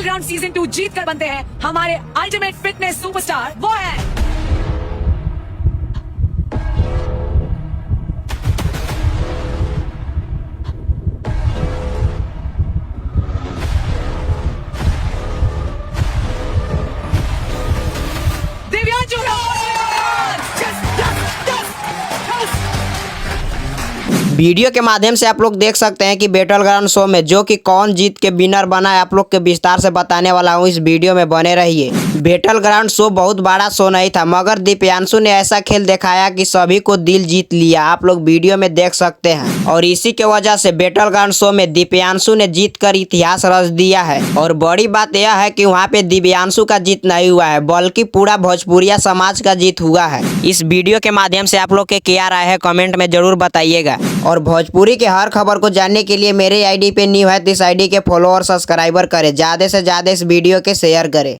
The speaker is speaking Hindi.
बैटलग्राउंड सीजन 2 जीत कर बनते हैं हमारे अल्टीमेट फिटनेस सुपरस्टार। वो है दिव्यांशु। वीडियो के माध्यम से आप लोग देख सकते हैं कि बैटल ग्राउंड शो में जो कि कौन जीत के विनर बना है, आप लोग के विस्तार से बताने वाला हूं। इस वीडियो में बने रहिए। बैटल ग्राउंड शो बहुत बड़ा शो नहीं था, मगर दिव्यांशु ने ऐसा खेल दिखाया कि सभी को दिल जीत लिया। आप लोग वीडियो में देख सकते हैं और इसी के वजह से बैटल ग्राउंड शो में दिव्यांशु ने जीत कर इतिहास रच दिया है। और बड़ी बात यह है कि वहाँ पे दिव्यांशु का जीत नहीं हुआ है, बल्कि पूरा भोजपुरिया समाज का जीत हुआ है। इस वीडियो के माध्यम से आप लोग के क्या राय है कमेंट में जरूर बताइएगा। और भोजपुरी के हर खबर को जानने के लिए मेरे आईडी पे न्यू है तो इस आईडी के फॉलो और सब्सक्राइबर करें, ज्यादा से ज्यादा इस वीडियो के शेयर करें।